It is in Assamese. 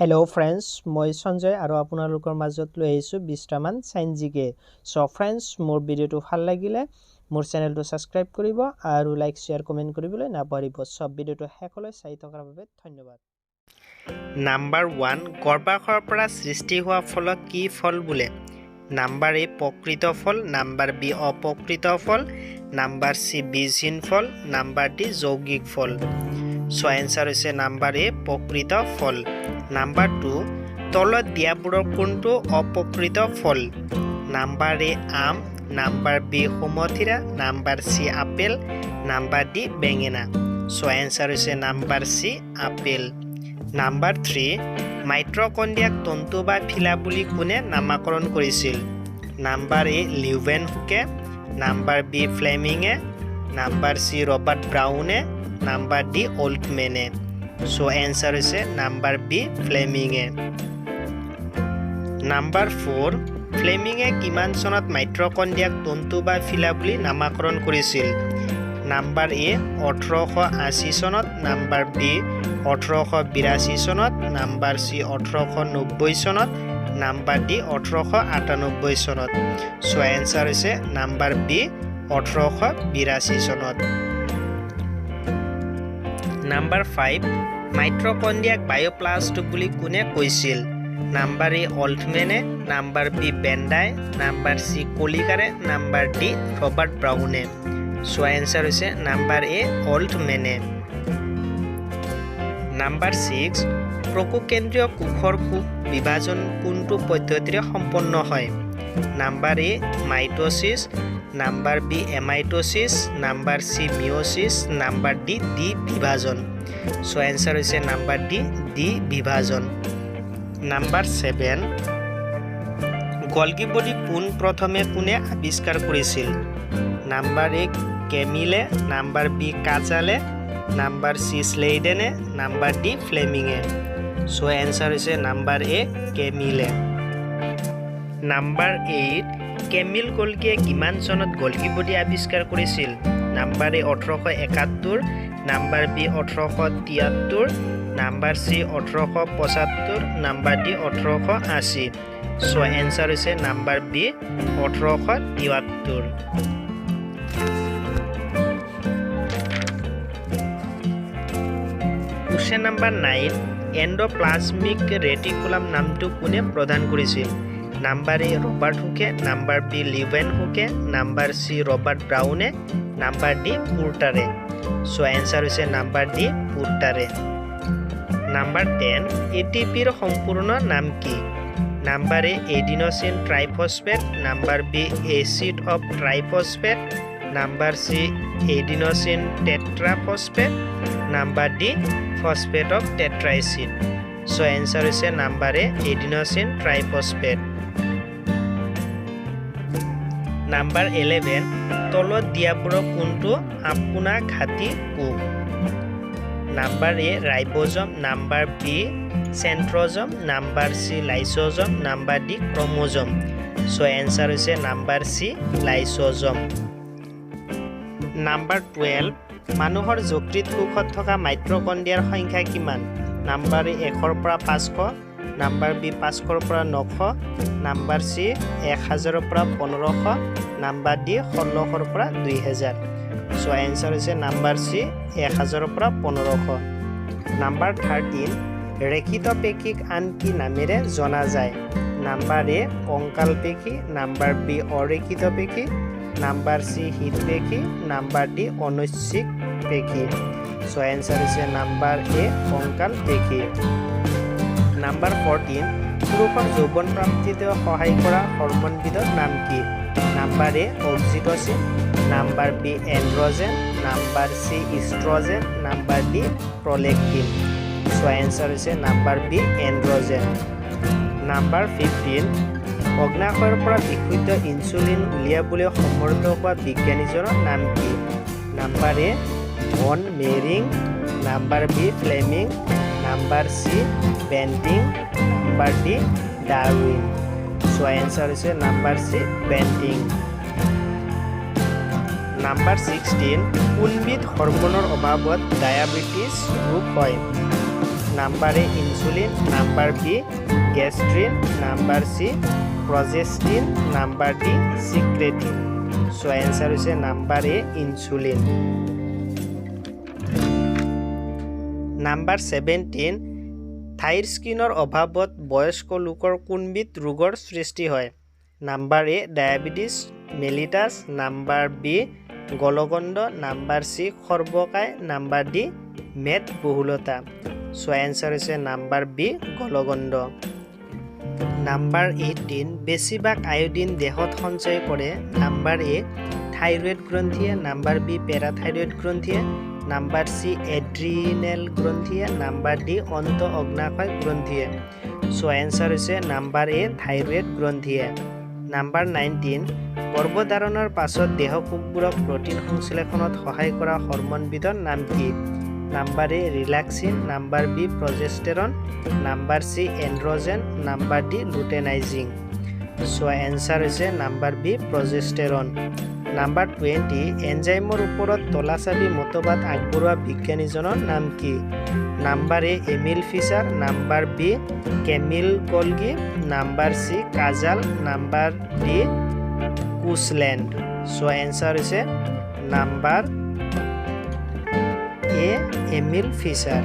Hello friends, মই সঞ্জয় আৰু আপোনালোকৰ মাজত লৈ আহিছো 20টা মান সাইন্স জিকে। সো friends, মোৰ ভিডিওটো ভাল লাগিলে মোৰ চেনেলটো সাবস্ক্ৰাইব কৰিব আৰু লাইক শেয়াৰ কমেন্ট কৰিবলৈ নাপাহৰিব। সব ভিডিওটো শেষলৈ চাই থকাৰ বাবে ধন্যবাদ। নাম্বাৰ 1 গৰ্ভাশয়ৰ পৰা সৃষ্টি হোৱা ফলক কি ফল বোলে? নাম্বাৰ এ প্ৰকৃত ফল, নাম্বাৰ বি অপ্ৰকৃত ফল, নাম্বাৰ সি বীজহীন ফল, নাম্বাৰ ডি যৌগিক ফল। সো এনসাৰ হৈছে নাম্বাৰ এ প্ৰকৃত ফল। নাম্বাৰ 2 তলত দিয়াবোৰৰ কোনটো অপ্ৰকৃত ফল? নাম্বাৰ এ আম, নাম্বাৰ বি সুমথিৰা, number C apple, number D বেঙেনা। সো এনসাৰ হৈছে নাম্বাৰ সি আপেল। নাম্বাৰ 3 মাইট্ৰকন্ড্ৰিয়াক তন্তু বা ফিলা বুলি কোনে নামাকৰণ কৰিছিল? নাম্বাৰ এ লিউভেন হুকে, নাম্বাৰ বি ফ্লেমিঙে, নাম্বাৰ সি ৰবাৰ্ট ব্ৰাউনে, নাম্বাৰ ডি অল্টমেনে। সো এনসাৰ হৈছে নাম্বাৰ বি ফ্লেমিঙে। নাম্বাৰ 4 ফ্লেমিঙে কিমান চনত মাইট্ৰকন্ড্ৰিয়াক তন্তু বা ফিলা বুলি নামাকৰণ কৰিছিল? নাম্বাৰ এ 1880 চনত, নাম্বাৰ বি 1882 চনত, নাম্বাৰ সি 1890 চনত, নাম্বাৰ ডি 1898 চনত। সো এনসাৰ হৈছে নাম্বাৰ বি 1882 চনত। নাম্বাৰ 5 মাইট্ৰকন্ড্ৰিয়াক বায়োপ্লাষ্ট বুলি কোনে কৈছিল? নাম্বাৰ এ অল্টমেনে, নাম্বাৰ বি বেণ্ডাই, নাম্বাৰ সি কলিকাৰে, নাম্বাৰ ডি ৰবাৰ্ট ব্ৰাউনে। সো এনসাৰ হৈছে নাম্বাৰ এ অল্টমেনে। নাম্বাৰ 6 প্ৰকোকেন্দ্ৰীয় কোষৰ কোষ বিভাজন কোনটো পদ্ধতিৰে সম্পন্ন হয়? Number A mitosis, number B amitosis, number C meiosis, number D ডি বিভাজন। সো এনসাৰ হৈছে নাম্বাৰ ডি ডি বিভাজন। নাম্বাৰ 7 গল্গি বডি পোন প্ৰথমে কোনে আৱিষ্কাৰ কৰিছিল? নাম্বাৰ এ কেমিলে, নাম্বাৰ বি কাজালে, নাম্বাৰ সি স্লেইডেনে, নাম্বাৰ ডি ফ্লেমিঙে। সো এনসাৰ হৈছে নাম্বাৰ এ কেমিলে। নাম্বাৰ 8 কেমিল গল্গিয়ে কিমান চনত গল্গি বডি আৱিষ্কাৰ কৰিছিল? নাম্বাৰ এ 1871, নাম্বাৰ বি 1873, নাম্বাৰ সি 1875, নাম্বাৰ ডি 1880। সো এনসাৰ হৈছে number B 1873। Question number 9 এণ্ডোপ্লাজমিক reticulum নামটো কোনে প্ৰদান কৰিছিল? নাম্বাৰ এ ৰবাৰ্ট হুকে, নাম্বাৰ বি লিউভেন হুকে, নাম্বাৰ সি ৰবাৰ্ট ব্ৰাউনে, নাম্বাৰ ডি পুৰ্টাৰে। সো এনসাৰ হৈছে নাম্বাৰ ডি পুৰ্টাৰে। নাম্বাৰ 10 এটিপিৰ সম্পূৰ্ণ নাম কি? Number A adenosine triphosphate, number B acid of triphosphate, number C adenosine tetraphosphate, number D phosphate of টেট্ৰাইচিন। সো এনসাৰ হৈছে number A adenosine triphosphate. Number 11 তলত দিয়াবোৰৰ কোনটো আপোনা ঘাটি কোষ? Number A ribosome, number B centrosome, number C lysosome, number D chromosome. So answer হৈছে নাম্বাৰ সি লাইসোজম। নাম্বাৰ 12 মানুহৰ যকৃত কোষত থকা মাইট্ৰকন্ড্ৰিয়াৰ সংখ্যা কিমান? নাম্বাৰ এ 100ৰ পৰা 500, নাম্বাৰ বি 500ৰ পৰা 900, নাম্বাৰ সি 1000ৰ পৰা 1500, নাম্বাৰ ডি 1600ৰ পৰা 2000। সো এনসাৰ হৈছে নাম্বাৰ সি 1000ৰ পৰা 1500। নাম্বাৰ 13 ৰেখিত পেশীক আন কি নামেৰে জনা যায়? নাম্বাৰ এ কংকাল পেশী, নাম্বাৰ বি অৰেখিত পেশী, নাম্বাৰ সি হৃদ পেশী, নাম্বাৰ ডি অনৈচ্ছিক পেশী। সো এনসাৰ হৈছে নাম্বাৰ এ কংকাল পেশী। নাম্বাৰ 14 পুৰুষৰ যৌৱন প্ৰাপ্তিত সহায় কৰা হৰম'নবিধৰ নাম কি? Number A oxytocin, number B androgen, number C oestrogen, number D prolactin. So answer হৈছে নাম্বাৰ বি এন্ড্ৰজেন। নাম্বাৰ 15 অগ্নাশয়ৰ পৰা বিশুদ্ধ ইনচুলিন উলিয়াবলৈ সমৰ্থ হোৱা বিজ্ঞানীজনৰ নাম কি? Number A von Mering, number B Fleming, number C Banting, number D Darwin. So answer হৈছে নাম্বাৰ সি বেণ্টিং। নাম্বাৰ 16 কোনবিধ হৰম'নৰ অভাৱত ডায়াবেটিছ ৰোগ হয়? Number A insulin, number B gastrin, number C প্ৰজেষ্টিন, number D secretin. So answer হৈছে নাম্বাৰ এ ইনসুলিন। নাম্বাৰ 17 থাইৰ স্কিনৰ অভাৱত বয়স্ক লোকৰ কোনবিধ ৰোগৰ সৃষ্টি হয়? Number A diabetes mellitus, number B গলগণ্ড, নাম্বাৰ সি সৰ্বকায়, নাম্বাৰ ডি মেদবহুলতা। সো এনসাৰ হৈছে নাম্বাৰ বি গলগণ্ড। নাম্বাৰ 18 বেছিভাগ আয়োডিন দেহত সঞ্চয় কৰে। নাম্বাৰ এ থাইৰয়েড গ্ৰন্থিয়ে, নাম্বাৰ বি পেৰাথাইৰয়েড গ্ৰন্থিয়ে, নাম্বাৰ সি এড্ৰিনেল গ্ৰন্থিয়ে, নাম্বাৰ ডি অন্ত অগ্নাশয় গ্ৰন্থিয়ে। সো এনসাৰ হৈছে নাম্বাৰ এ থাইৰয়েড গ্ৰন্থিয়ে। নাম্বাৰ 19 গৰ্ভধাৰণৰ পাছত দেহকোষবোৰক প্ৰটিন সংশ্লেষণত সহায় কৰা হৰম'নবিধৰ নাম কি? Number A relaxin, number B progesterone, number C androgen, number D luteinising. So answer হৈছে নাম্বাৰ বি প্ৰজেষ্টেৰন। নাম্বাৰ 20 এনজাইমৰ ওপৰত তলাচাবি মতবাদ আগবঢ়োৱা বিজ্ঞানীজনৰ নাম কি? Number A Emil Fischer, number B Camillo Golgi, number C Cajal, number D Koshland. So answer হৈছে নাম্বাৰ এ এমিল ফিচাৰ।